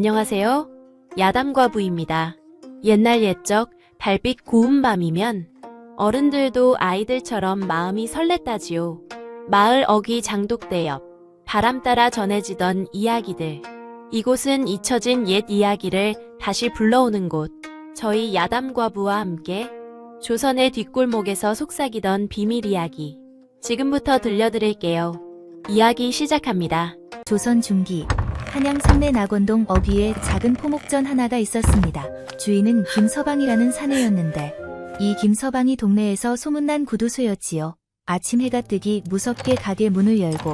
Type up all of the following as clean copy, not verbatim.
안녕하세요. 야담과부입니다. 옛날 옛적 달빛 고운 밤이면 어른들도 아이들처럼 마음이 설렜다지요. 마을 어귀 장독대 옆 바람 따라 전해지던 이야기들. 이곳은 잊혀진 옛 이야기를 다시 불러오는 곳. 저희 야담과부와 함께 조선의 뒷골목에서 속삭이던 비밀 이야기. 지금부터 들려드릴게요. 이야기 시작합니다. 조선 중기 한양 상내 낙원동 어귀에 작은 포목전 하나가 있었습니다. 주인은 김서방이라는 사내였는데 이 김서방이 동네에서 소문난 구두쇠였지요. 아침 해가 뜨기 무섭게 가게 문을 열고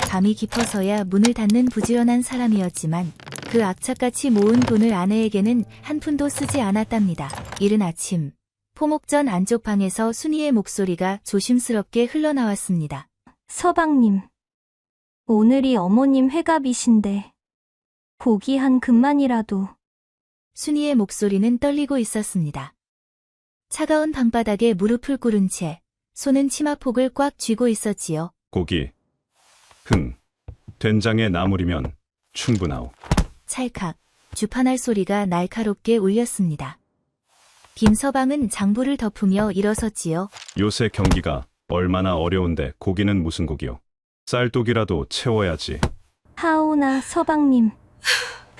밤이 깊어서야 문을 닫는 부지런한 사람이었지만 그 악착같이 모은 돈을 아내에게는 한 푼도 쓰지 않았답니다. 이른 아침 포목전 안쪽 방에서 순이의 목소리가 조심스럽게 흘러나왔습니다. 서방님, 오늘이 어머님 회갑이신데 고기 한 근만이라도. 순이의 목소리는 떨리고 있었습니다. 차가운 방바닥에 무릎을 꿇은 채 손은 치마폭을 꽉 쥐고 있었지요. 고기, 된장에 나물이면 충분하오. 찰칵, 주판할 소리가 날카롭게 울렸습니다. 김서방은 장부를 덮으며 일어섰지요. 요새 경기가 얼마나 어려운데 고기는 무슨 고기요? 쌀독이라도 채워야지. 하오나 서방님,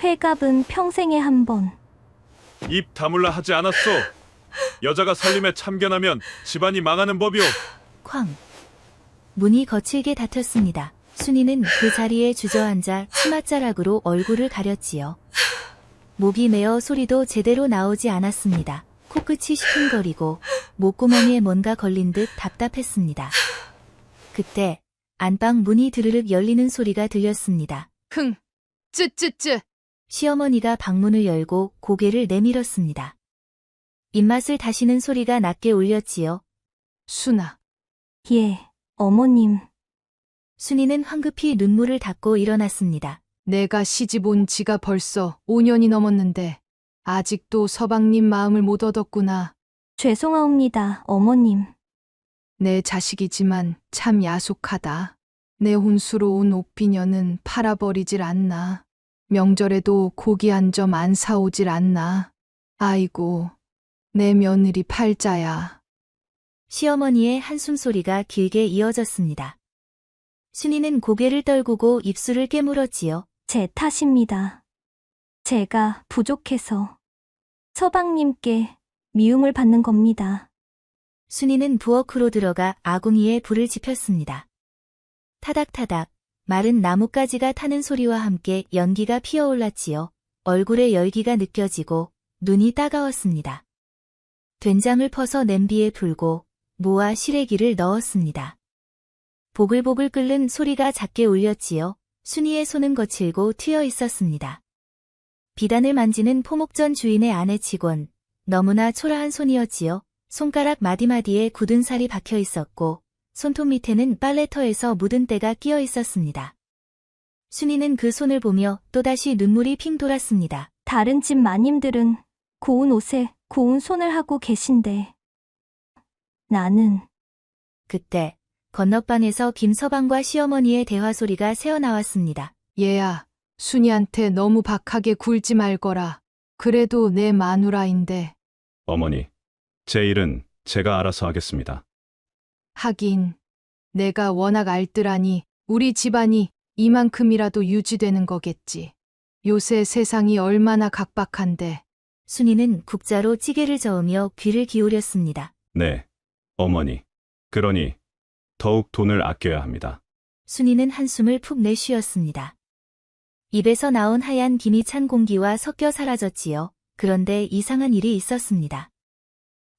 회갑은 평생에 한 번. 입 다물라 하지 않았소. 여자가 살림에 참견하면 집안이 망하는 법이오. 쾅. 문이 거칠게 닫혔습니다. 순이는 그 자리에 주저앉아 치맛자락으로 얼굴을 가렸지요. 목이 메어 소리도 제대로 나오지 않았습니다. 코끝이 시큰거리고 목구멍에 뭔가 걸린 듯 답답했습니다. 그때 안방 문이 드르륵 열리는 소리가 들렸습니다. 쯔쯔쯔. 시어머니가 방문을 열고 고개를 내밀었습니다. 입맛을 다시는 소리가 낮게 울렸지요. 순아. 예, 어머님. 순이는 황급히 눈물을 닦고 일어났습니다. 내가 시집 온 지가 벌써 5년이 넘었는데 아직도 서방님 마음을 못 얻었구나. 죄송하옵니다, 어머님. 내 자식이지만 참 야속하다. 내 혼수로 온 옥비녀는 팔아버리질 않나. 명절에도 고기 한 점 안 사오질 않나. 아이고, 내 며느리 팔자야. 시어머니의 한숨 소리가 길게 이어졌습니다. 순이는 고개를 떨구고 입술을 깨물었지요. 제 탓입니다. 제가 부족해서 서방님께 미움을 받는 겁니다. 순이는 부엌으로 들어가 아궁이에 불을 지폈습니다. 타닥타닥 마른 나뭇가지가 타는 소리와 함께 연기가 피어올랐지요. 얼굴에 열기가 느껴지고 눈이 따가웠습니다. 된장을 퍼서 냄비에 불고 무와 시래기를 넣었습니다. 보글보글 끓는 소리가 작게 울렸지요. 순이의 손은 거칠고 트여 있었습니다. 비단을 만지는 포목전 주인의 아내치곤 너무나 초라한 손이었지요. 손가락 마디마디에 굳은 살이 박혀 있었고 손톱 밑에는 빨래터에서 묻은 때가 끼어 있었습니다. 순이는 그 손을 보며 또다시 눈물이 핑 돌았습니다. 다른 집 마님들은 고운 옷에 고운 손을 하고 계신데 나는. 그때 건너방에서 김서방과 시어머니의 대화 소리가 새어나왔습니다. 얘야, 순이한테 너무 박하게 굴지 말거라. 그래도 내 마누라인데. 어머니, 제 일은 제가 알아서 하겠습니다. 하긴 내가 워낙 알뜰하니 우리 집안이 이만큼이라도 유지되는 거겠지. 요새 세상이 얼마나 각박한데. 순이는 국자로 찌개를 저으며 귀를 기울였습니다. 네, 어머니. 그러니 더욱 돈을 아껴야 합니다. 순이는 한숨을 푹 내쉬었습니다. 입에서 나온 하얀 김이 찬 공기와 섞여 사라졌지요. 그런데 이상한 일이 있었습니다.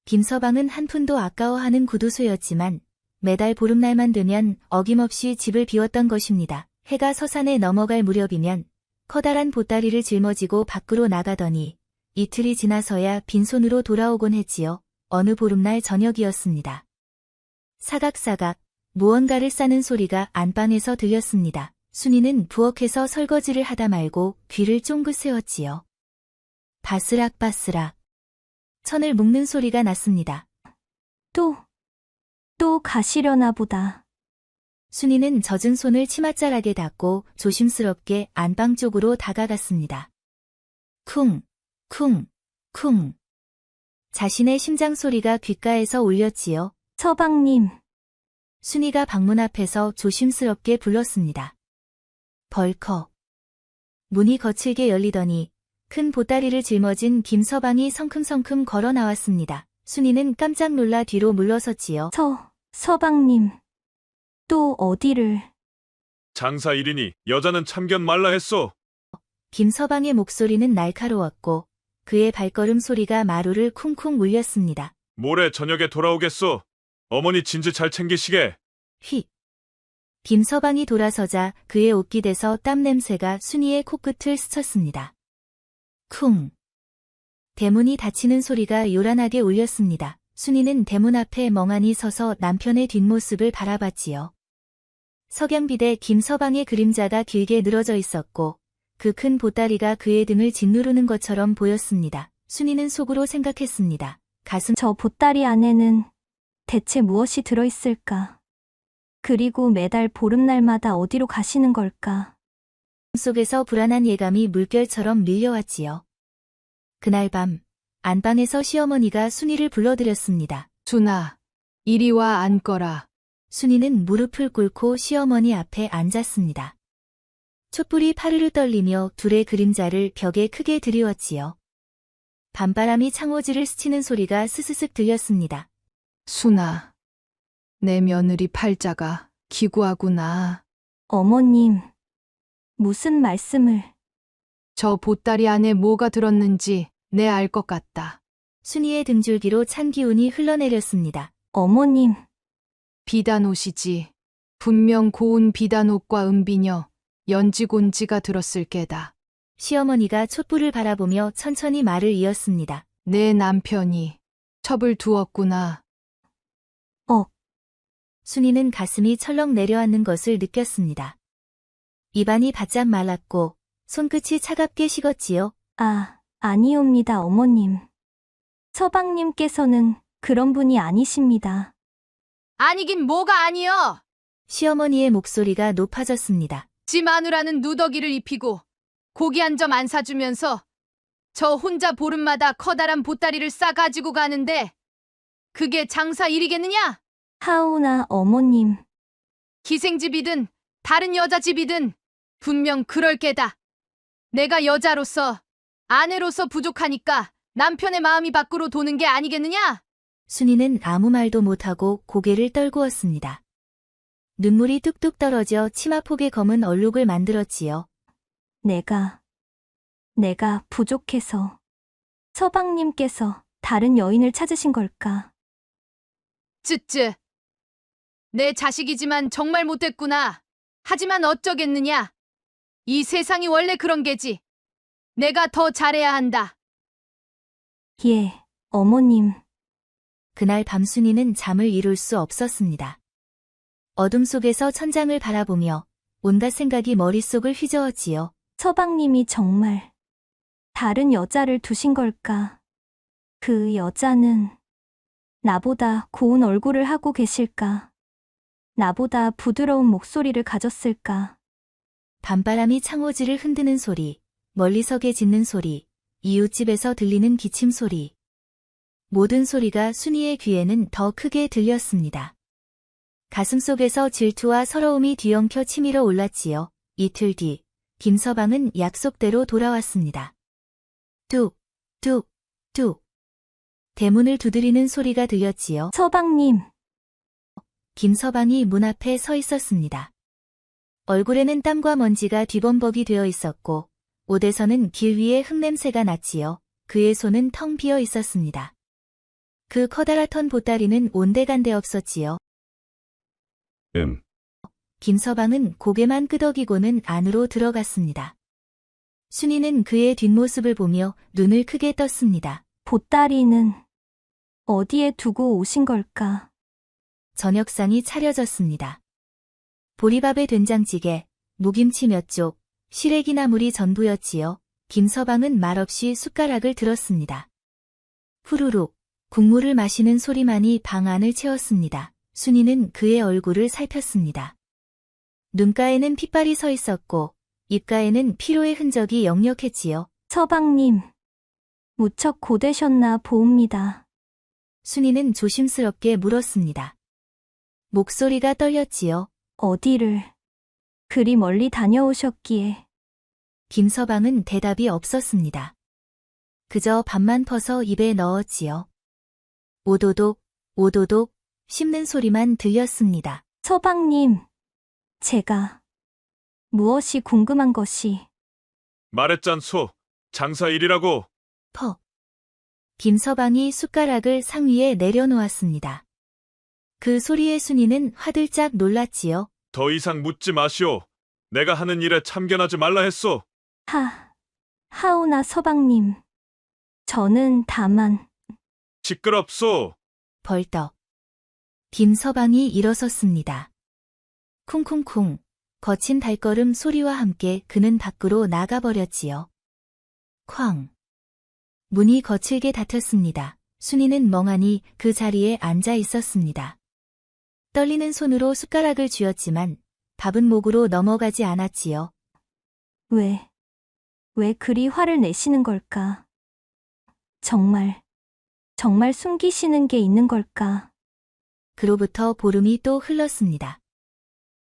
김서방은 한 푼도 아까워하는 구두쇠였지만 매달 보름날만 되면 어김없이 집을 비웠던 것입니다. 해가 서산에 넘어갈 무렵이면 커다란 보따리를 짊어지고 밖으로 나가더니 이틀이 지나서야 빈손으로 돌아오곤 했지요. 어느 보름날 저녁이었습니다. 사각사각 무언가를 싸는 소리가 안방에서 들렸습니다. 순이는 부엌에서 설거지를 하다 말고 귀를 쫑긋 세웠지요. 바스락바스락 천을 묶는 소리가 났습니다. 또 가시려나 보다. 순이는 젖은 손을 치맛자락에 닿고 조심스럽게 안방 쪽으로 다가갔습니다. 쿵, 쿵, 쿵. 자신의 심장 소리가 귓가에서 울렸지요. 서방님, 순이가 방문 앞에서 조심스럽게 불렀습니다. 벌컥. 문이 거칠게 열리더니 큰 보따리를 짊어진 김서방이 성큼성큼 걸어 나왔습니다. 순이는 깜짝 놀라 뒤로 물러섰지요. 서방님, 또 어디를? 장사 일이니 여자는 참견 말라 했소. 김서방의 목소리는 날카로웠고 그의 발걸음 소리가 마루를 쿵쿵 울렸습니다. 모레 저녁에 돌아오겠소. 어머니 진지 잘 챙기시게. 휙. 김서방이 돌아서자 그의 옷깃에서 땀 냄새가 순이의 코끝을 스쳤습니다. 쿵. 대문이 닫히는 소리가 요란하게 울렸습니다. 순이는 대문 앞에 멍하니 서서 남편의 뒷모습을 바라봤지요. 석양빛에 김서방의 그림자가 길게 늘어져 있었고 그 큰 보따리가 그의 등을 짓누르는 것처럼 보였습니다. 순이는 속으로 생각했습니다. 저 보따리 안에는 대체 무엇이 들어있을까? 그리고 매달 보름날마다 어디로 가시는 걸까? 속에서 불안한 예감이 물결처럼 밀려왔지요. 그날 밤 안방에서 시어머니가 순이를 불러들였습니다. 순아, 이리 와 앉거라. 순이는 무릎을 꿇고 시어머니 앞에 앉았습니다. 촛불이 파르르 떨리며 둘의 그림자를 벽에 크게 드리웠지요. 밤바람이 창호지를 스치는 소리가 스스슥 들렸습니다. 순아, 내 며느리 팔자가 기구하구나. 어머님, 무슨 말씀을? 저 보따리 안에 뭐가 들었는지 내 알 것 같다. 순이의 등줄기로 찬 기운이 흘러내렸습니다. 어머님, 비단옷이지. 분명 고운 비단옷과 은비녀, 연지곤지가 들었을 게다. 시어머니가 촛불을 바라보며 천천히 말을 이었습니다. 내 남편이 첩을 두었구나. 순이는 가슴이 철렁 내려앉는 것을 느꼈습니다. 입안이 바짝 말랐고 손끝이 차갑게 식었지요. 아니옵니다, 어머님. 서방님께서는 그런 분이 아니십니다. 아니긴 뭐가 아니여. 시어머니의 목소리가 높아졌습니다. 지 마누라는 누더기를 입히고 고기 한 점 안 사주면서 저 혼자 보름마다 커다란 보따리를 싸가지고 가는데 그게 장사 일이겠느냐? 하오나 어머님, 기생집이든 다른 여자 집이든 분명 그럴 게다. 내가 여자로서 아내로서 부족하니까 남편의 마음이 밖으로 도는 게 아니겠느냐? 순이는 아무 말도 못하고 고개를 떨구었습니다. 눈물이 뚝뚝 떨어져 치마폭의 검은 얼룩을 만들었지요. 내가 부족해서 서방님께서 다른 여인을 찾으신 걸까? 쯔쯔. 내 자식이지만 정말 못됐구나. 하지만 어쩌겠느냐. 이 세상이 원래 그런 게지. 내가 더 잘해야 한다. 예, 어머님. 그날 밤 순이는 잠을 이룰 수 없었습니다. 어둠 속에서 천장을 바라보며 온갖 생각이 머릿속을 휘저었지요. 서방님이 정말 다른 여자를 두신 걸까? 그 여자는 나보다 고운 얼굴을 하고 계실까? 나보다 부드러운 목소리를 가졌을까? 밤바람이 창호지를 흔드는 소리, 멀리서게 짖는 소리, 이웃집에서 들리는 기침 소리. 모든 소리가 순이의 귀에는 더 크게 들렸습니다. 가슴속에서 질투와 서러움이 뒤엉켜 치밀어 올랐지요. 이틀 뒤, 김서방은 약속대로 돌아왔습니다. 뚝, 뚝, 뚝. 대문을 두드리는 소리가 들렸지요. 서방님, 김서방이 문 앞에 서 있었습니다. 얼굴에는 땀과 먼지가 뒤범벅이 되어 있었고 옷에서는 길 위에 흙냄새가 났지요. 그의 손은 텅 비어 있었습니다. 그 커다랗던 보따리는 온데간데 없었지요. 김서방은 고개만 끄덕이고는 안으로 들어갔습니다. 순이는 그의 뒷모습을 보며 눈을 크게 떴습니다. 보따리는 어디에 두고 오신 걸까? 저녁상이 차려졌습니다. 보리밥에 된장찌개, 무김치 몇 쪽, 시래기 나물이 전부였지요. 김서방은 말없이 숟가락을 들었습니다. 후루룩, 국물을 마시는 소리만이 방 안을 채웠습니다. 순이는 그의 얼굴을 살폈습니다. 눈가에는 핏발이 서 있었고 입가에는 피로의 흔적이 역력했지요. 서방님, 무척 고되셨나 보옵니다. 순이는 조심스럽게 물었습니다. 목소리가 떨렸지요. 어디를 그리 멀리 다녀오셨기에. 김서방은 대답이 없었습니다. 그저 밥만 퍼서 입에 넣었지요. 오도독, 오도독 씹는 소리만 들렸습니다. 서방님, 제가 무엇이 궁금한 것이. 말했잖소. 장사 일이라고. 퍽. 김서방이 숟가락을 상 위에 내려놓았습니다. 그 소리에 순이는 화들짝 놀랐지요. 더 이상 묻지 마시오. 내가 하는 일에 참견하지 말라 했소. 하오나 서방님. 저는 다만. 시끄럽소. 벌떡. 김서방이 일어섰습니다. 쿵쿵쿵. 거친 발걸음 소리와 함께 그는 밖으로 나가버렸지요. 쾅. 문이 거칠게 닫혔습니다. 순이는 멍하니 그 자리에 앉아 있었습니다. 떨리는 손으로 숟가락을 쥐었지만 밥은 목으로 넘어가지 않았지요. 왜 그리 화를 내시는 걸까? 정말 숨기시는 게 있는 걸까? 그로부터 보름이 또 흘렀습니다.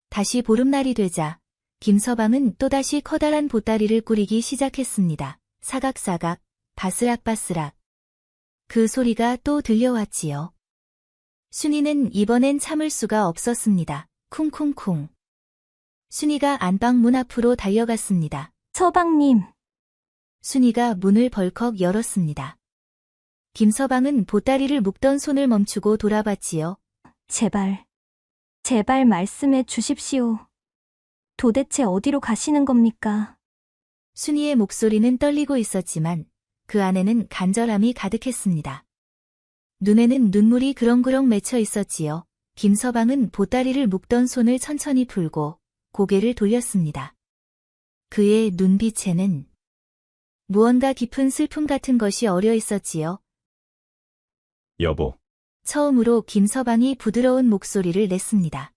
다시 보름날이 되자 김서방은 또다시 커다란 보따리를 꾸리기 시작했습니다. 사각사각, 바스락바스락. 그 소리가 또 들려왔지요. 순이는 이번엔 참을 수가 없었습니다. 쿵쿵쿵. 순이가 안방 문 앞으로 달려갔습니다. 서방님, 순이가 문을 벌컥 열었습니다. 김서방은 보따리를 묶던 손을 멈추고 돌아봤지요. 제발 말씀해 주십시오. 도대체 어디로 가시는 겁니까? 순이의 목소리는 떨리고 있었지만 그 안에는 간절함이 가득했습니다. 눈에는 눈물이 그렁그렁 맺혀 있었지요. 김서방은 보따리를 묶던 손을 천천히 풀고 고개를 돌렸습니다. 그의 눈빛에는 무언가 깊은 슬픔 같은 것이 어려 있었지요. 여보. 처음으로 김서방이 부드러운 목소리를 냈습니다.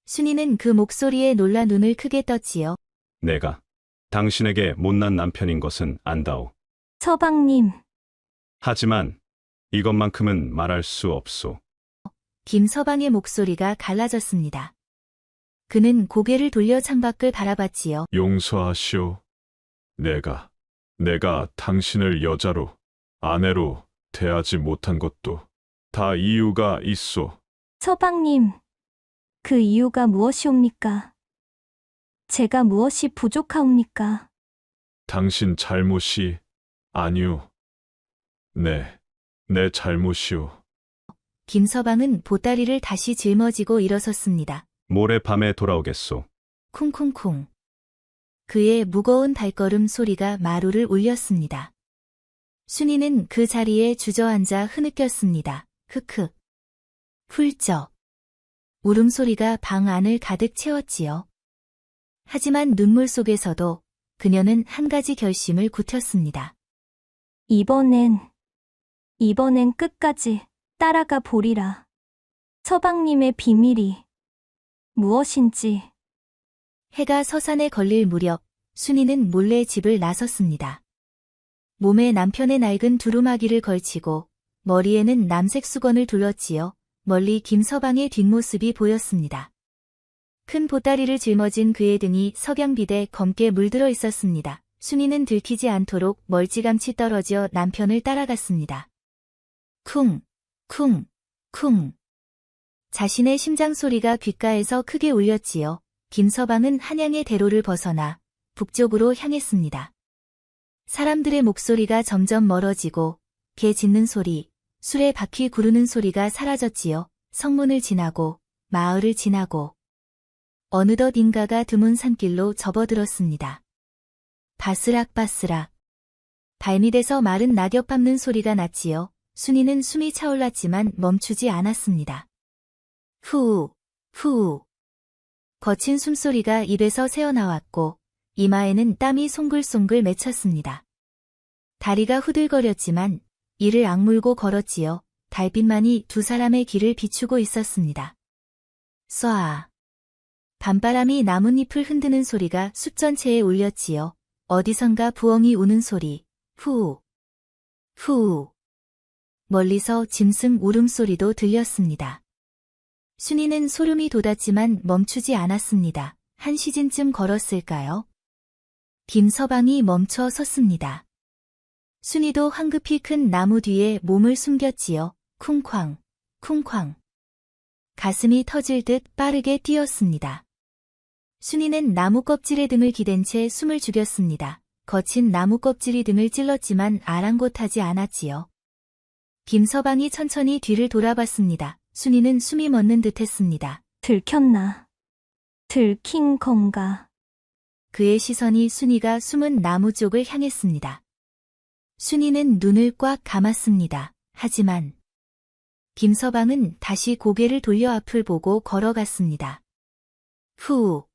순이는 그 목소리에 놀라 눈을 크게 떴지요. 내가 당신에게 못난 남편인 것은 안다오. 서방님, 하지만 이것만큼은 말할 수 없소. 김서방의 목소리가 갈라졌습니다. 그는 고개를 돌려 창밖을 바라봤지요. 용서하시오. 내가 당신을 여자로, 아내로 대하지 못한 것도 다 이유가 있소. 서방님, 그 이유가 무엇이옵니까? 제가 무엇이 부족하옵니까? 당신 잘못이 아니오. 내 잘못이오. 김서방은 보따리를 다시 짊어지고 일어섰습니다. 모레 밤에 돌아오겠소. 쿵쿵쿵. 그의 무거운 발걸음 소리가 마루를 울렸습니다. 순이는 그 자리에 주저앉아 흐느꼈습니다. 크크. 훌쩍. 울음소리가 방 안을 가득 채웠지요. 하지만 눈물 속에서도 그녀는 한 가지 결심을 굳혔습니다. 이번엔 끝까지 따라가 보리라. 서방님의 비밀이 무엇인지. 해가 서산에 걸릴 무렵 순이는 몰래 집을 나섰습니다. 몸에 남편의 낡은 두루마기를 걸치고 머리에는 남색 수건을 둘렀지요. 멀리 김서방의 뒷모습이 보였습니다. 큰 보따리를 짊어진 그의 등이 석양빛에 검게 물들어 있었습니다. 순이는 들키지 않도록 멀찌감치 떨어져 남편을 따라갔습니다. 쿵, 쿵, 쿵. 자신의 심장 소리가 귓가에서 크게 울렸지요. 김서방은 한양의 대로를 벗어나 북쪽으로 향했습니다. 사람들의 목소리가 점점 멀어지고 개 짖는 소리, 술에 바퀴 구르는 소리가 사라졌지요. 성문을 지나고 마을을 지나고 어느덧 인가가 드문 산길로 접어들었습니다. 바스락바스락. 발밑에서 마른 낙엽 밟는 소리가 났지요. 순이는 숨이 차올랐지만 멈추지 않았습니다. 후, 후. 거친 숨소리가 입에서 새어나왔고 이마에는 땀이 송글송글 맺혔습니다. 다리가 후들거렸지만 이를 악물고 걸었지요. 달빛만이 두 사람의 길을 비추고 있었습니다. 쏴. 밤바람이 나뭇잎을 흔드는 소리가 숲 전체에 울렸지요. 어디선가 부엉이 우는 소리, 후, 후. 멀리서 짐승 울음소리도 들렸습니다. 순이는 소름이 돋았지만 멈추지 않았습니다. 한 시즌쯤 걸었을까요? 김서방이 멈춰 섰습니다. 순이도 황급히 큰 나무 뒤에 몸을 숨겼지요. 쿵쾅, 쿵쾅. 가슴이 터질 듯 빠르게 뛰었습니다. 순이는 나무 껍질에 등을 기댄 채 숨을 죽였습니다. 거친 나무 껍질이 등을 찔렀지만 아랑곳하지 않았지요. 김서방이 천천히 뒤를 돌아봤습니다. 순이는 숨이 멎는 듯했습니다. 들켰나? 들킨 건가? 그의 시선이 순이가 숨은 나무 쪽을 향했습니다. 순이는 눈을 꽉 감았습니다. 하지만 김서방은 다시 고개를 돌려 앞을 보고 걸어갔습니다. 후.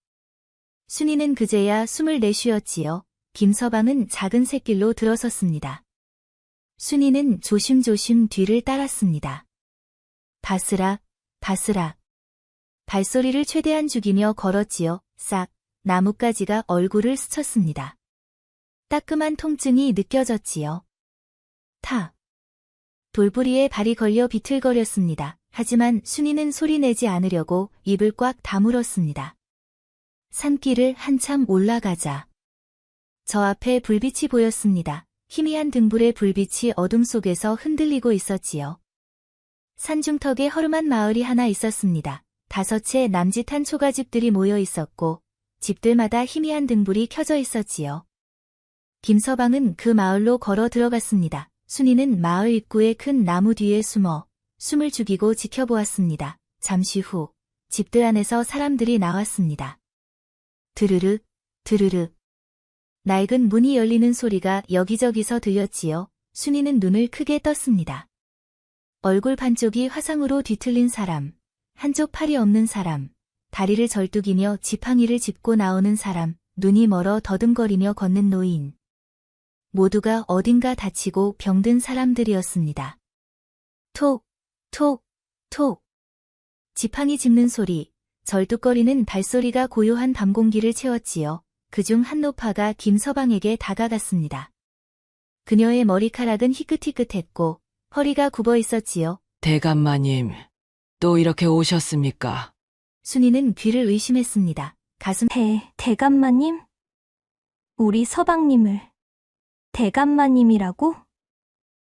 순이는 그제야 숨을 내쉬었지요. 김서방은 작은 샛길로 들어섰습니다. 순이는 조심조심 뒤를 따랐습니다. 바스락, 바스락. 발소리를 최대한 죽이며 걸었지요. 싹, 나뭇가지가 얼굴을 스쳤습니다. 따끔한 통증이 느껴졌지요. 타. 돌부리에 발이 걸려 비틀거렸습니다. 하지만 순이는 소리내지 않으려고 입을 꽉 다물었습니다. 산길을 한참 올라가자. 저 앞에 불빛이 보였습니다. 희미한 등불의 불빛이 어둠 속에서 흔들리고 있었지요. 산중턱에 허름한 마을이 하나 있었습니다. 5채 남짓한 초가집들이 모여 있었고 집들마다 희미한 등불이 켜져 있었지요. 김서방은 그 마을로 걸어 들어갔습니다. 순이는 마을 입구의 큰 나무 뒤에 숨어 숨을 죽이고 지켜보았습니다. 잠시 후 집들 안에서 사람들이 나왔습니다. 드르르, 드르르. 낡은 문이 열리는 소리가 여기저기서 들렸지요. 순이는 눈을 크게 떴습니다. 얼굴 반쪽이 화상으로 뒤틀린 사람, 한쪽 팔이 없는 사람, 다리를 절뚝이며 지팡이를 짚고 나오는 사람, 눈이 멀어 더듬거리며 걷는 노인. 모두가 어딘가 다치고 병든 사람들이었습니다. 톡, 톡, 톡. 지팡이 짚는 소리, 절뚝거리는 발소리가 고요한 밤 공기를 채웠지요. 그중 한 노파가 김서방에게 다가갔습니다. 그녀의 머리카락은 희끗희끗했고 허리가 굽어 있었지요. 대감마님, 또 이렇게 오셨습니까? 순이는 귀를 의심했습니다. 가슴 대감마님? 우리 서방님을 대감마님이라고?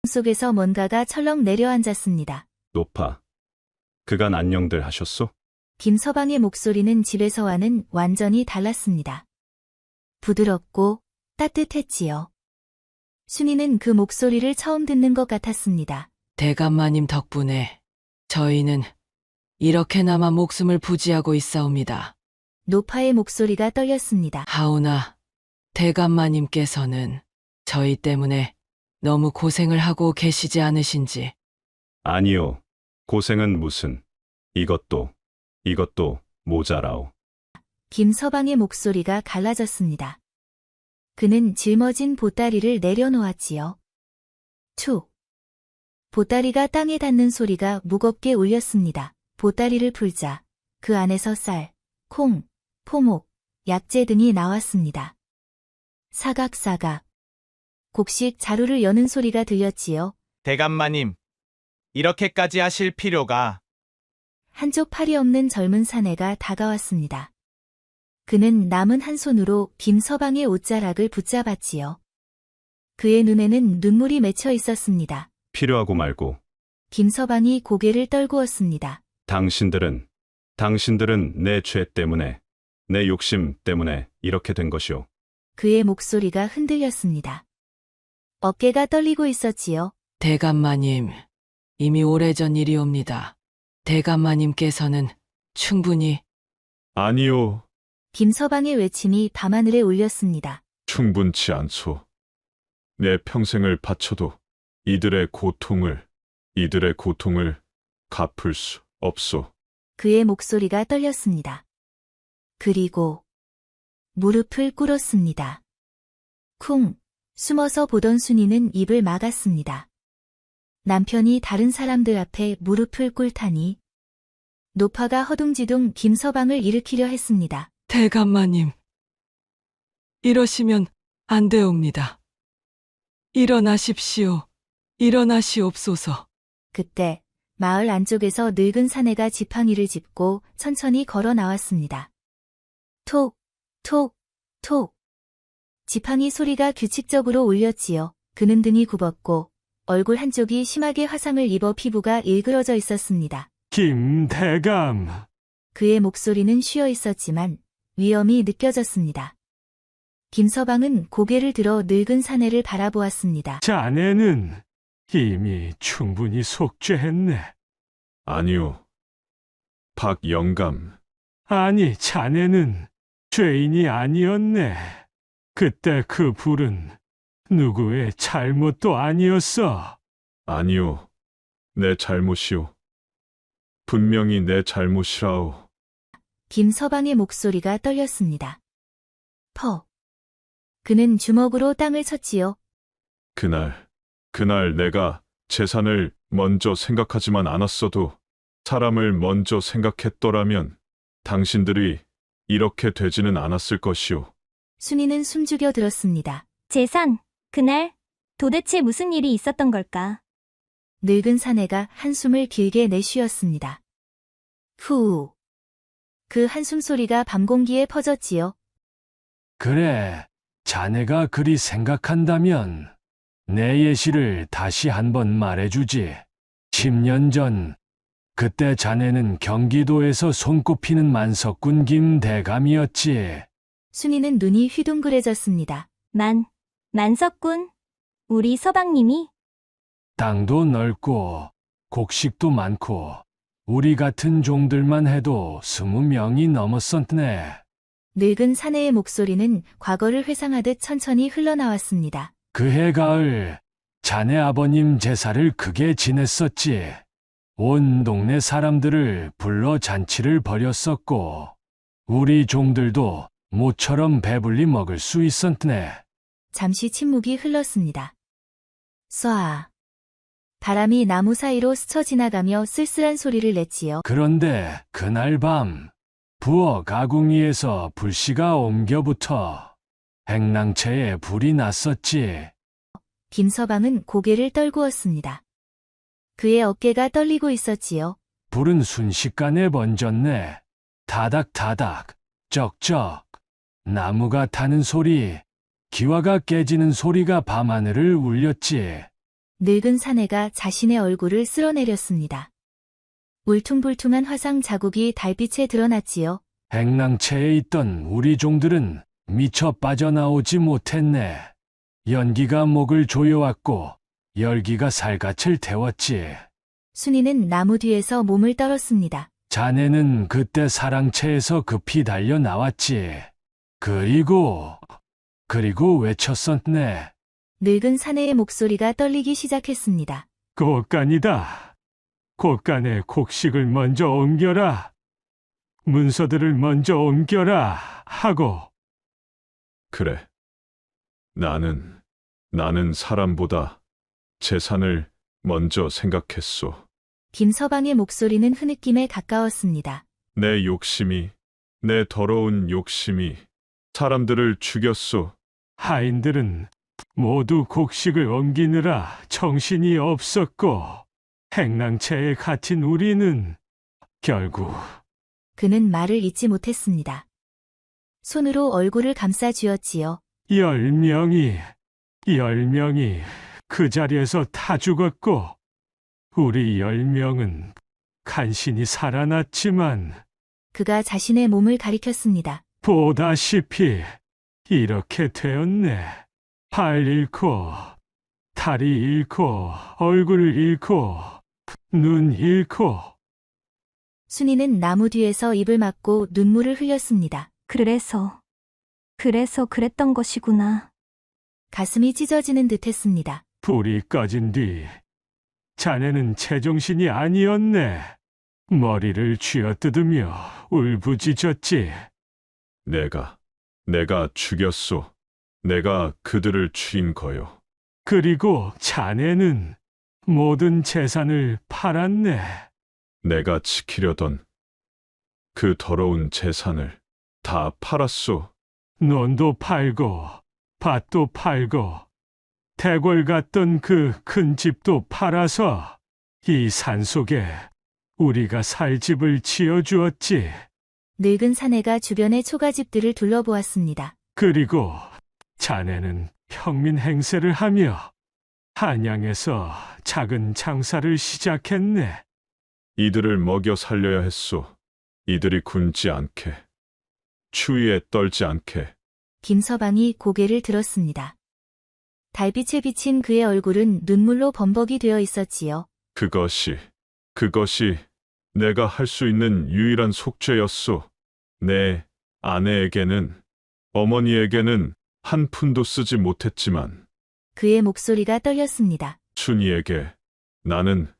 속에서 뭔가가 철렁 내려앉았습니다. 노파. 그간 안녕들 하셨소? 김서방의 목소리는 집에서와는 완전히 달랐습니다. 부드럽고 따뜻했지요. 순이는 그 목소리를 처음 듣는 것 같았습니다. 대감마님 덕분에 저희는 이렇게나마 목숨을 부지하고 있사옵니다. 노파의 목소리가 떨렸습니다. 하오나 대감마님께서는 저희 때문에 너무 고생을 하고 계시지 않으신지. 아니요. 고생은 무슨. 이것도 모자라오. 김서방의 목소리가 갈라졌습니다. 그는 짊어진 보따리를 내려놓았지요. 툭. 보따리가 땅에 닿는 소리가 무겁게 울렸습니다. 보따리를 풀자 그 안에서 쌀, 콩, 포목, 약재 등이 나왔습니다. 사각사각. 곡식 자루를 여는 소리가 들렸지요. 대감마님, 이렇게까지 하실 필요가. 한쪽 팔이 없는 젊은 사내가 다가왔습니다. 그는 남은 한 손으로 김서방의 옷자락을 붙잡았지요. 그의 눈에는 눈물이 맺혀 있었습니다. 필요하고 말고. 김서방이 고개를 떨구었습니다. 당신들은 내 죄 때문에, 내 욕심 때문에 이렇게 된 것이오. 그의 목소리가 흔들렸습니다. 어깨가 떨리고 있었지요. 대감마님, 이미 오래전 일이옵니다. 대감마님께서는 충분히. 아니요. 김서방의 외침이 밤하늘에 울렸습니다. 충분치 않소. 내 평생을 바쳐도 이들의 고통을 갚을 수 없소. 그의 목소리가 떨렸습니다. 그리고 무릎을 꿇었습니다. 쿵, 숨어서 보던 순이는 입을 막았습니다. 남편이 다른 사람들 앞에 무릎을 꿇다니. 노파가 허둥지둥 김서방을 일으키려 했습니다. 대감마님, 이러시면 안 되옵니다. 일어나십시오. 일어나시옵소서. 그때 마을 안쪽에서 늙은 사내가 지팡이를 짚고 천천히 걸어 나왔습니다. 톡, 톡, 톡. 지팡이 소리가 규칙적으로 울렸지요. 그는 등이 굽었고 얼굴 한쪽이 심하게 화상을 입어 피부가 일그러져 있었습니다. 김대감, 그의 목소리는 쉬어 있었지만 위험이 느껴졌습니다. 김서방은 고개를 들어 늙은 사내를 바라보았습니다. 자네는 이미 충분히 속죄했네. 아니요. 박영감, 아니, 자네는 죄인이 아니었네. 그때 그 불은 누구의 잘못도 아니었어. 아니요. 내 잘못이오. 분명히 내 잘못이라오. 김서방의 목소리가 떨렸습니다. 퍼. 그는 주먹으로 땅을 쳤지요. 그날 내가 재산을 먼저 생각하지만 않았어도 사람을 먼저 생각했더라면 당신들이 이렇게 되지는 않았을 것이오. 순이는 숨죽여 들었습니다. 재산, 그날 도대체 무슨 일이 있었던 걸까? 늙은 사내가 한숨을 길게 내쉬었습니다. 후. 그 한숨 소리가 밤 공기에 퍼졌지요. 그래, 자네가 그리 생각한다면 내 예시를 다시 한번 말해주지. 10년 전, 그때 자네는 경기도에서 손꼽히는 만석군 김대감이었지. 순이는 눈이 휘둥그레졌습니다. 만석군, 우리 서방님이? 땅도 넓고 곡식도 많고 우리 같은 종들만 해도 20명이 넘었었네. 늙은 사내의 목소리는 과거를 회상하듯 천천히 흘러나왔습니다. 그해 가을 자네 아버님 제사를 크게 지냈었지. 온 동네 사람들을 불러 잔치를 벌였었고 우리 종들도 모처럼 배불리 먹을 수 있었네. 잠시 침묵이 흘렀습니다. 쏴. 바람이 나무 사이로 스쳐 지나가며 쓸쓸한 소리를 냈지요. 그런데 그날 밤 부엌 아궁이에서 불씨가 옮겨붙어 행랑채에 불이 났었지. 김서방은 고개를 떨구었습니다. 그의 어깨가 떨리고 있었지요. 불은 순식간에 번졌네. 다닥다닥, 쩍쩍. 나무가 타는 소리, 기와가 깨지는 소리가 밤하늘을 울렸지. 늙은 사내가 자신의 얼굴을 쓸어내렸습니다. 울퉁불퉁한 화상 자국이 달빛에 드러났지요. 행랑채에 있던 우리 종들은 미처 빠져나오지 못했네. 연기가 목을 조여왔고 열기가 살갗을 태웠지. 순이는 나무 뒤에서 몸을 떨었습니다. 자네는 그때 사랑채에서 급히 달려 나왔지. 그리고 외쳤었네. 늙은 사내의 목소리가 떨리기 시작했습니다. 곳간이다. 곳간에 곡식을 먼저 옮겨라. 문서들을 먼저 옮겨라. 하고. 그래. 나는 사람보다 재산을 먼저 생각했소. 김서방의 목소리는 흐느낌에 가까웠습니다. 내 더러운 욕심이 사람들을 죽였소. 하인들은 모두 곡식을 옮기느라 정신이 없었고 행랑채에 갇힌 우리는 결국 그는 말을 잇지 못했습니다. 손으로 얼굴을 감싸 쥐었지요. 10명이 그 자리에서 다 죽었고 우리 10명은 간신히 살아났지만 그가 자신의 몸을 가리켰습니다. 보다시피 이렇게 되었네. 발 잃고 다리 잃고 얼굴 잃고 눈 잃고. 순이는 나무 뒤에서 입을 막고 눈물을 흘렸습니다. 그래서 그랬던 것이구나. 가슴이 찢어지는 듯 했습니다. 불이 꺼진 뒤 자네는 제정신이 아니었네. 머리를 쥐어뜯으며 울부짖었지. 내가 죽였소. 내가 그들을 죽인 거요. 그리고 자네는 모든 재산을 팔았네. 내가 지키려던 그 더러운 재산을 다 팔았소. 논도 팔고 밭도 팔고 대궐 갔던 그 큰 집도 팔아서 이 산속에 우리가 살 집을 지어주었지. 늙은 사내가 주변의 초가집들을 둘러보았습니다. 그리고 자네는 평민 행세를 하며 한양에서 작은 장사를 시작했네. 이들을 먹여 살려야 했소. 이들이 굶지 않게, 추위에 떨지 않게. 김서방이 고개를 들었습니다. 달빛에 비친 그의 얼굴은 눈물로 범벅이 되어 있었지요. 그것이 내가 할 수 있는 유일한 속죄였소. 내 아내에게는, 어머니에게는 한 푼도 쓰지 못했지만 그의 목소리가 떨렸습니다. 순이에게 나는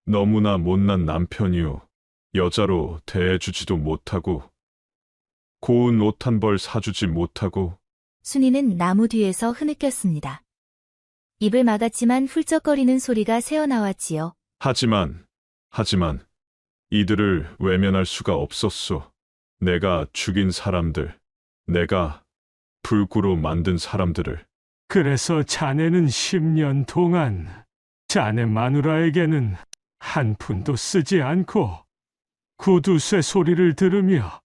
너무나 못난 남편이요. 여자로 대해주지도 못하고 고운 옷 한 벌 사주지 못하고. 순이는 나무 뒤에서 흐느꼈습니다. 입을 막았지만 훌쩍거리는 소리가 새어나왔지요. 하지만 이들을 외면할 수가 없었소. 내가 죽인 사람들, 내가 불구로 만든 사람들을. 그래서 자네는 10년 동안 자네 마누라에게는 한 푼도 쓰지 않고 구두쇠 소리를 들으며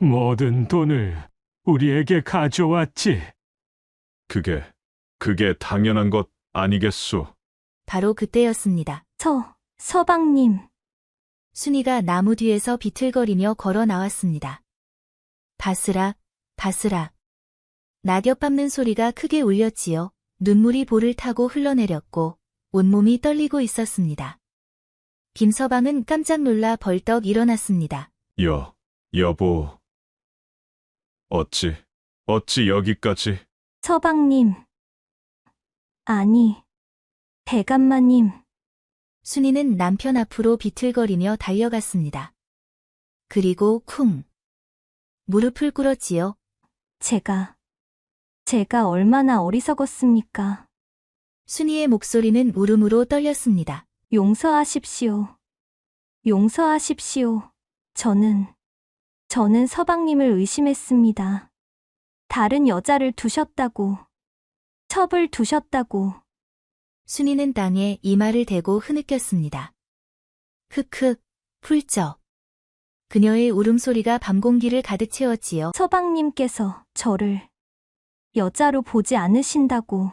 모든 돈을 우리에게 가져왔지. 그게 당연한 것 아니겠소. 바로 그때였습니다. 서방님. 순이가 나무 뒤에서 비틀거리며 걸어 나왔습니다. 바스락, 바스락. 낙엽 밟는 소리가 크게 울렸지요. 눈물이 볼을 타고 흘러내렸고 온몸이 떨리고 있었습니다. 김서방은 깜짝 놀라 벌떡 일어났습니다. 여보. 어찌 여기까지? 서방님. 아니, 대감마님. 순이는 남편 앞으로 비틀거리며 달려갔습니다. 그리고 쿵. 무릎을 꿇었지요. 제가 얼마나 어리석었습니까? 순이의 목소리는 울음으로 떨렸습니다. 용서하십시오. 용서하십시오. 저는 서방님을 의심했습니다. 다른 여자를 두셨다고, 첩을 두셨다고. 순이는 땅에 이마를 대고 흐느꼈습니다. 흑흑, 훌쩍. 그녀의 울음소리가 밤공기를 가득 채웠지요. 서방님께서 저를 여자로 보지 않으신다고.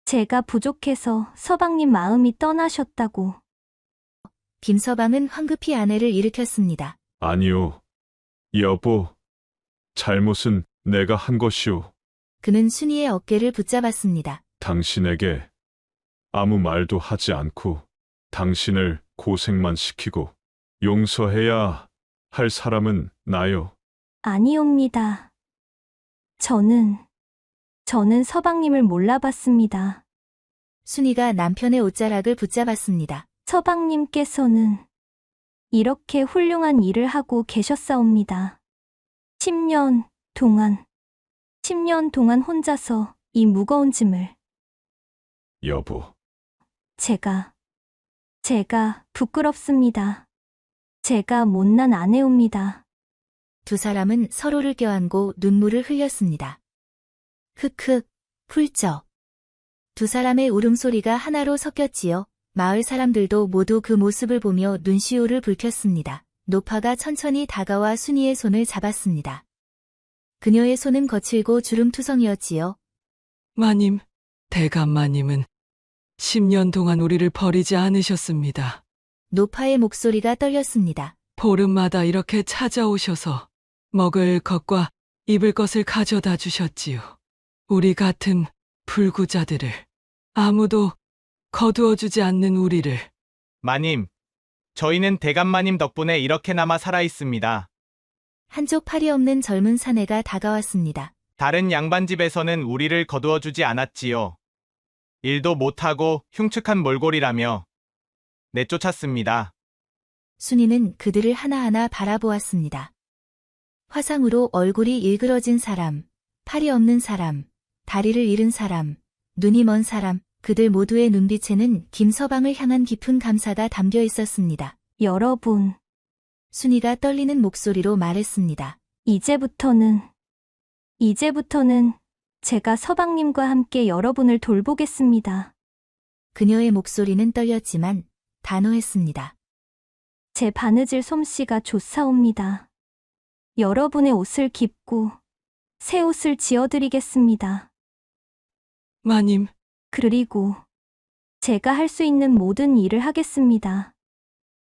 제가 부족해서 서방님 마음이 떠나셨다고. 김서방은 황급히 아내를 일으켰습니다. 아니요. 여보. 잘못은 내가 한 것이오. 그는 순이의 어깨를 붙잡았습니다. 당신에게 아무 말도 하지 않고 당신을 고생만 시키고 용서해야 할 사람은 나요. 아니옵니다. 저는 서방님을 몰라봤습니다. 순이가 남편의 옷자락을 붙잡았습니다. 서방님께서는 이렇게 훌륭한 일을 하고 계셨사옵니다. 10년 동안 혼자서 이 무거운 짐을. 여보. 제가 부끄럽습니다. 제가 못난 아내옵니다. 두 사람은 서로를 껴안고 눈물을 흘렸습니다. 흑흑, 훌쩍. 두 사람의 울음소리가 하나로 섞였지요. 마을 사람들도 모두 그 모습을 보며 눈시울을 붉혔습니다. 노파가 천천히 다가와 순이의 손을 잡았습니다. 그녀의 손은 거칠고 주름투성이었지요. 마님, 대감마님은 10년 동안 우리를 버리지 않으셨습니다. 노파의 목소리가 떨렸습니다. 보름마다 이렇게 찾아오셔서 먹을 것과 입을 것을 가져다 주셨지요. 우리 같은 불구자들을, 아무도 거두어주지 않는 우리를. 마님, 저희는 대감마님 덕분에 이렇게나마 살아있습니다. 한쪽 팔이 없는 젊은 사내가 다가왔습니다. 다른 양반집에서는 우리를 거두어주지 않았지요. 일도 못하고 흉측한 몰골이라며 내쫓았습니다. 순이는 그들을 하나하나 바라보았습니다. 화상으로 얼굴이 일그러진 사람, 팔이 없는 사람, 다리를 잃은 사람, 눈이 먼 사람, 그들 모두의 눈빛에는 김서방을 향한 깊은 감사가 담겨 있었습니다. 여러분, 순이가 떨리는 목소리로 말했습니다. 이제부터는 제가 서방님과 함께 여러분을 돌보겠습니다. 그녀의 목소리는 떨렸지만 단호했습니다. 제 바느질 솜씨가 좋사옵니다. 여러분의 옷을 깁고 새 옷을 지어드리겠습니다. 마님, 그리고 제가 할 수 있는 모든 일을 하겠습니다.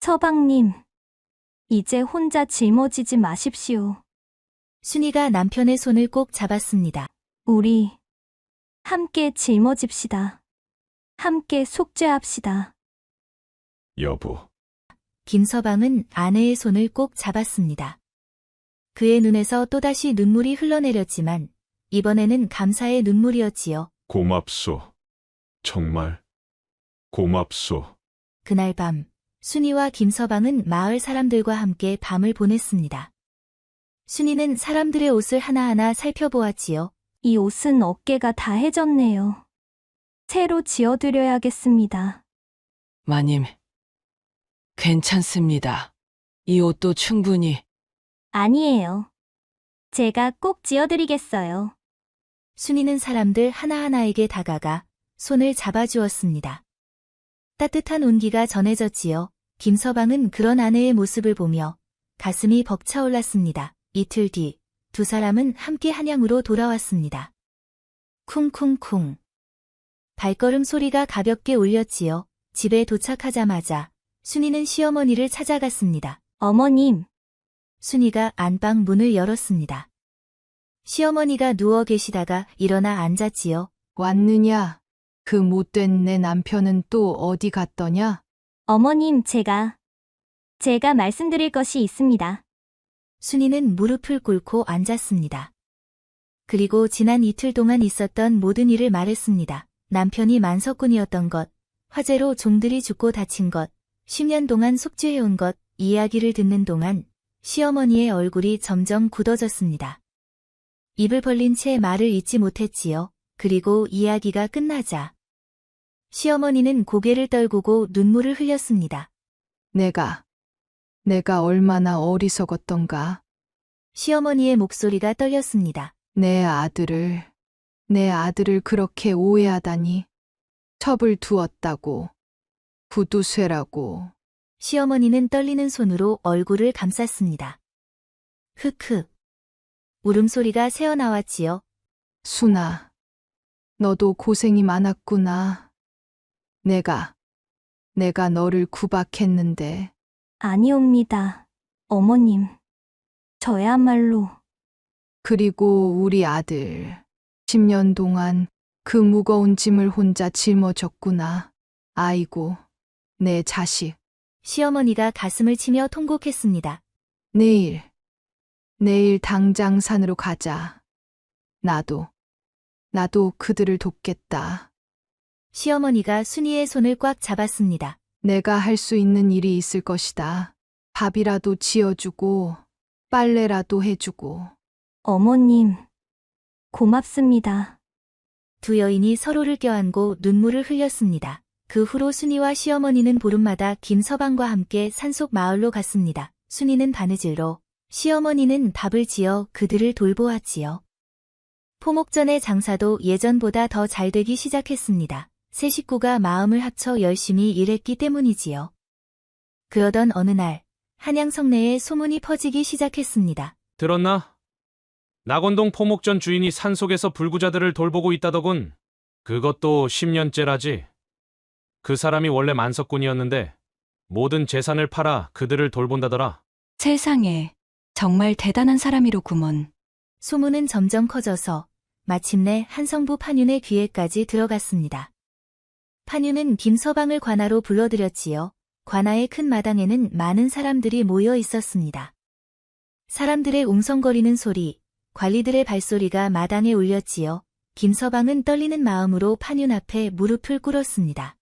서방님, 이제 혼자 짊어지지 마십시오. 순이가 남편의 손을 꼭 잡았습니다. 우리 함께 짊어집시다. 함께 속죄합시다. 여보, 김서방은 아내의 손을 꼭 잡았습니다. 그의 눈에서 또다시 눈물이 흘러내렸지만 이번에는 감사의 눈물이었지요. 고맙소. 정말 고맙소. 그날 밤 순이와 김서방은 마을 사람들과 함께 밤을 보냈습니다. 순이는 사람들의 옷을 하나하나 살펴보았지요. 이 옷은 어깨가 다 해졌네요. 새로 지어드려야겠습니다. 마님. 괜찮습니다. 이 옷도 충분히. 아니에요. 제가 꼭 지어드리겠어요. 순이는 사람들 하나하나에게 다가가 손을 잡아주었습니다. 따뜻한 온기가 전해졌지요. 김서방은 그런 아내의 모습을 보며 가슴이 벅차올랐습니다. 이틀 뒤 두 사람은 함께 한양으로 돌아왔습니다. 쿵쿵쿵. 발걸음 소리가 가볍게 울렸지요. 집에 도착하자마자 순이는 시어머니를 찾아갔습니다. 어머님, 순이가 안방 문을 열었습니다. 시어머니가 누워 계시다가 일어나 앉았지요. 왔느냐? 그 못된 내 남편은 또 어디 갔더냐? 어머님, 제가 말씀드릴 것이 있습니다. 순이는 무릎을 꿇고 앉았습니다. 그리고 지난 이틀 동안 있었던 모든 일을 말했습니다. 남편이 만석군이었던 것, 화재로 종들이 죽고 다친 것, 10년 동안 속죄해온 것, 이야기를 듣는 동안 시어머니의 얼굴이 점점 굳어졌습니다. 입을 벌린 채 말을 잇지 못했지요. 그리고 이야기가 끝나자 시어머니는 고개를 떨구고 눈물을 흘렸습니다. 내가 얼마나 어리석었던가. 시어머니의 목소리가 떨렸습니다. 내 아들을 그렇게 오해하다니. 첩을 두었다고. 구두쇠라고. 시어머니는 떨리는 손으로 얼굴을 감쌌습니다. 흑흑. 울음소리가 새어나왔지요. 순아, 너도 고생이 많았구나. 내가 너를 구박했는데. 아니옵니다. 어머님, 저야말로. 그리고 우리 아들, 10년 동안 그 무거운 짐을 혼자 짊어졌구나. 아이고, 내 자식. 시어머니가 가슴을 치며 통곡했습니다. 내일 당장 산으로 가자. 나도 그들을 돕겠다. 시어머니가 순이의 손을 꽉 잡았습니다. 내가 할 수 있는 일이 있을 것이다. 밥이라도 지어주고, 빨래라도 해주고. 어머님, 고맙습니다. 두 여인이 서로를 껴안고 눈물을 흘렸습니다. 그 후로 순이와 시어머니는 보름마다 김서방과 함께 산속 마을로 갔습니다. 순이는 바느질로, 시어머니는 밥을 지어 그들을 돌보았지요. 포목전의 장사도 예전보다 더 잘 되기 시작했습니다. 세 식구가 마음을 합쳐 열심히 일했기 때문이지요. 그러던 어느 날, 한양 성내에 소문이 퍼지기 시작했습니다. 들었나? 낙원동 포목전 주인이 산속에서 불구자들을 돌보고 있다더군. 그것도 10년째라지. 그 사람이 원래 만석군이었는데 모든 재산을 팔아 그들을 돌본다더라. 세상에, 정말 대단한 사람이로구먼. 소문은 점점 커져서 마침내 한성부 판윤의 귀에까지 들어갔습니다. 판윤은 김서방을 관하로 불러들였지요. 관아의 큰 마당에는 많은 사람들이 모여 있었습니다. 사람들의 웅성거리는 소리, 관리들의 발소리가 마당에 울렸지요. 김서방은 떨리는 마음으로 판윤 앞에 무릎을 꿇었습니다.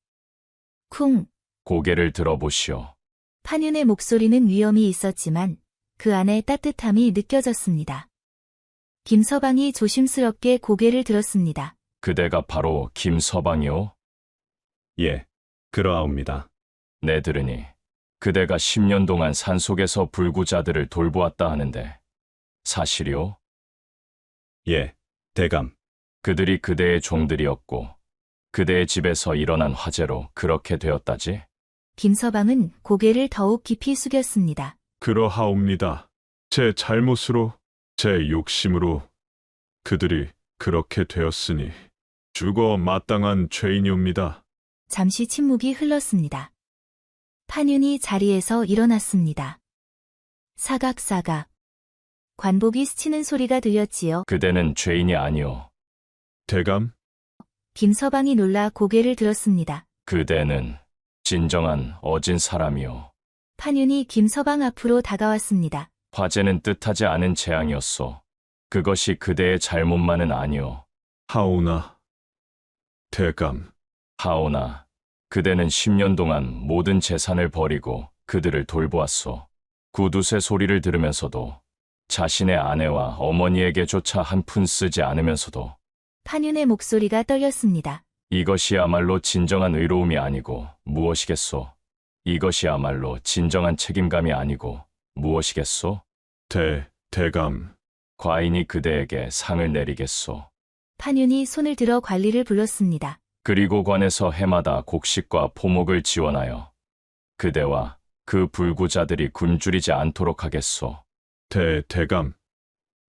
쿵! 고개를 들어보시오. 판윤의 목소리는 위험이 있었지만 그 안에 따뜻함이 느껴졌습니다. 김서방이 조심스럽게 고개를 들었습니다. 그대가 바로 김서방이오? 예, 그러하옵니다. 내 들으니 그대가 10년 동안 산속에서 불구자들을 돌보았다 하는데 사실이오? 예, 대감. 그들이 그대의 종들이었고 그대의 집에서 일어난 화재로 그렇게 되었다지? 김서방은 고개를 더욱 깊이 숙였습니다. 그러하옵니다. 제 잘못으로, 제 욕심으로 그들이 그렇게 되었으니 죽어 마땅한 죄인이옵니다. 잠시 침묵이 흘렀습니다. 판윤이 자리에서 일어났습니다. 사각사각. 관복이 스치는 소리가 들렸지요. 그대는 죄인이 아니오. 대감, 김서방이 놀라 고개를 들었습니다. 그대는 진정한 어진 사람이오. 판윤이 김서방 앞으로 다가왔습니다. 화재는 뜻하지 않은 재앙이었소. 그것이 그대의 잘못만은 아니오. 하오나, 대감, 하오나, 그대는 10년 동안 모든 재산을 버리고 그들을 돌보았소. 구두쇠 소리를 들으면서도 자신의 아내와 어머니에게조차 한 푼 쓰지 않으면서도 판윤의 목소리가 떨렸습니다. 이것이야말로 진정한 의로움이 아니고 무엇이겠소? 이것이야말로 진정한 책임감이 아니고 무엇이겠소? 대감, 과인이 그대에게 상을 내리겠소. 판윤이 손을 들어 관리를 불렀습니다. 그리고 관에서 해마다 곡식과 포목을 지원하여 그대와 그 불구자들이 굶주리지 않도록 하겠소. 대감,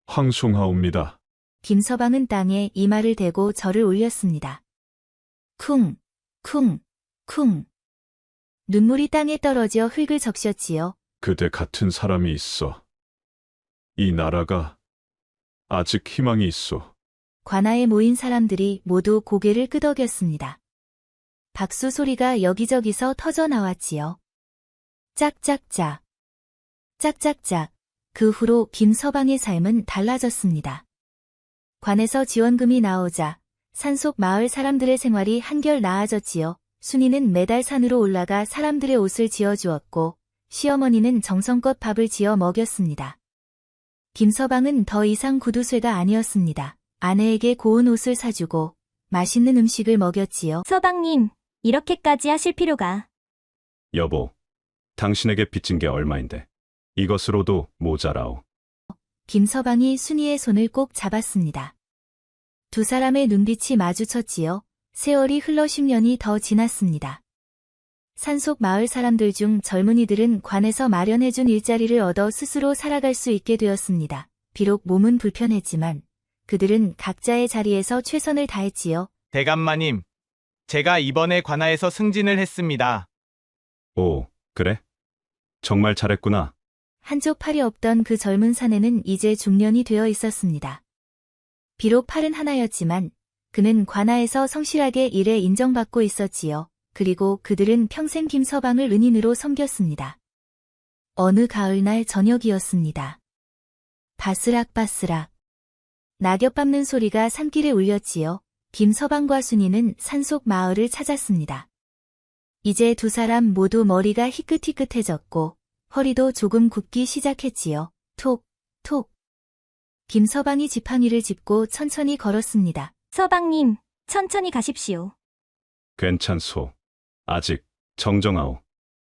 황송하옵니다. 김서방은 땅에 이마를 대고 절을 올렸습니다. 쿵, 쿵, 쿵. 눈물이 땅에 떨어져 흙을 적셨지요. 그대 같은 사람이 있어. 이 나라가 아직 희망이 있어. 관아에 모인 사람들이 모두 고개를 끄덕였습니다. 박수 소리가 여기저기서 터져 나왔지요. 짝짝짝. 짝짝짝. 그 후로 김서방의 삶은 달라졌습니다. 관에서 지원금이 나오자 산속 마을 사람들의 생활이 한결 나아졌지요. 순이는 매달 산으로 올라가 사람들의 옷을 지어주었고 시어머니는 정성껏 밥을 지어 먹였습니다. 김서방은 더 이상 구두쇠가 아니었습니다. 아내에게 고운 옷을 사주고 맛있는 음식을 먹였지요. 서방님, 이렇게까지 하실 필요가. 여보, 당신에게 빚진 게 얼마인데 이것으로도 모자라오. 김서방이 순이의 손을 꼭 잡았습니다. 두 사람의 눈빛이 마주쳤지요. 세월이 흘러 10년이 더 지났습니다. 산속 마을 사람들 중 젊은이들은 관에서 마련해준 일자리를 얻어 스스로 살아갈 수 있게 되었습니다. 비록 몸은 불편했지만 그들은 각자의 자리에서 최선을 다했지요. 대감마님, 제가 이번에 관아에서 승진을 했습니다. 오, 그래? 정말 잘했구나. 한쪽 팔이 없던 그 젊은 사내는 이제 중년이 되어 있었습니다. 비록 팔은 하나였지만 그는 관아에서 성실하게 일에 인정받고 있었지요. 그리고 그들은 평생 김서방을 은인으로 섬겼습니다. 어느 가을날 저녁이었습니다. 바스락바스락. 낙엽 밟는 소리가 산길에 울렸지요. 김서방과 순이는 산속 마을을 찾았습니다. 이제 두 사람 모두 머리가 희끗희끗해졌고 허리도 조금 굽기 시작했지요. 톡, 톡. 김서방이 지팡이를 짚고 천천히 걸었습니다. 서방님, 천천히 가십시오. 괜찮소. 아직 정정하오.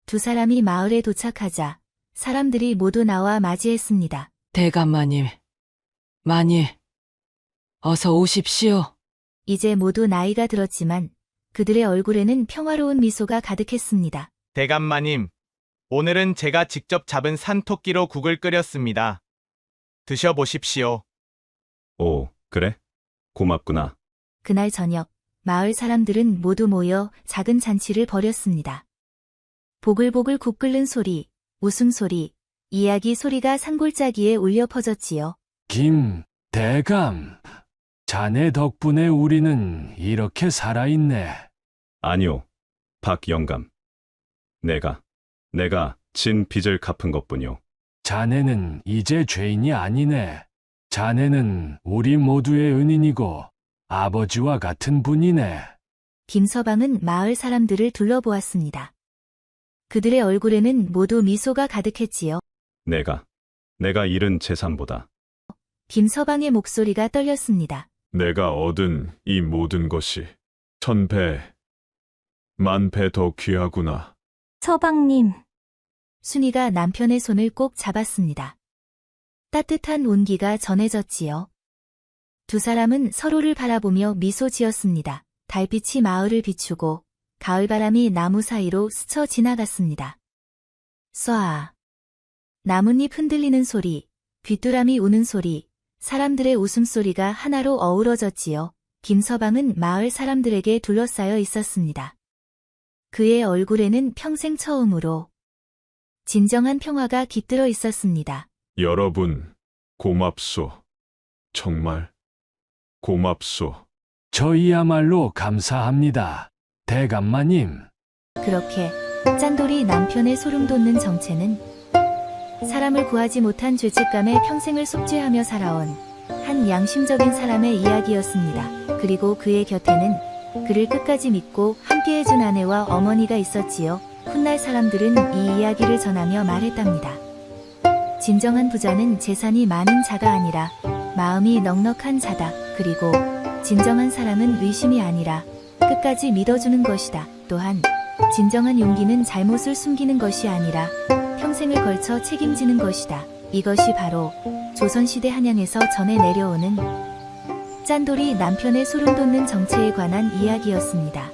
두 사람이 마을에 도착하자 사람들이 모두 나와 맞이했습니다. 대감마님, 마님, 어서 오십시오. 이제 모두 나이가 들었지만 그들의 얼굴에는 평화로운 미소가 가득했습니다. 대감마님, 오늘은 제가 직접 잡은 산토끼로 국을 끓였습니다. 드셔보십시오. 오, 그래? 고맙구나. 그날 저녁 마을 사람들은 모두 모여 작은 잔치를 벌였습니다. 보글보글 국 끓는 소리, 웃음소리, 이야기 소리가 산골짜기에 울려 퍼졌지요. 대감, 자네 덕분에 우리는 이렇게 살아있네. 아니오, 박 영감. 내가 진 빚을 갚은 것뿐이오. 자네는 이제 죄인이 아니네. 자네는 우리 모두의 은인이고 아버지와 같은 분이네. 김서방은 마을 사람들을 둘러보았습니다. 그들의 얼굴에는 모두 미소가 가득했지요. 내가 잃은 재산보다 김서방의 목소리가 떨렸습니다. 내가 얻은 이 모든 것이 1000배, 10,000배 더 귀하구나. 서방님, 순이가 남편의 손을 꼭 잡았습니다. 따뜻한 온기가 전해졌지요. 두 사람은 서로를 바라보며 미소 지었습니다. 달빛이 마을을 비추고 가을바람이 나무 사이로 스쳐 지나갔습니다. 쏴. 나뭇잎 흔들리는 소리, 귀뚜라미 우는 소리, 사람들의 웃음소리가 하나로 어우러졌지요. 김서방은 마을 사람들에게 둘러싸여 있었습니다. 그의 얼굴에는 평생 처음으로 진정한 평화가 깃들어 있었습니다. 여러분, 고맙소. 정말 고맙소. 저희야말로 감사합니다. 대감마님. 그렇게 짠돌이 남편의 소름 돋는 정체는 사람을 구하지 못한 죄책감에 평생을 속죄하며 살아온 한 양심적인 사람의 이야기였습니다. 그리고 그의 곁에는 그를 끝까지 믿고 함께해준 아내와 어머니가 있었지요. 훗날 사람들은 이 이야기를 전하며 말했답니다. 진정한 부자는 재산이 많은 자가 아니라 마음이 넉넉한 자다. 그리고 진정한 사랑은 의심이 아니라 끝까지 믿어주는 것이다. 또한 진정한 용기는 잘못을 숨기는 것이 아니라 평생을 걸쳐 책임지는 것이다. 이것이 바로 조선시대 한양에서 전해 내려오는 짠돌이 남편의 소름 돋는 정체에 관한 이야기였습니다.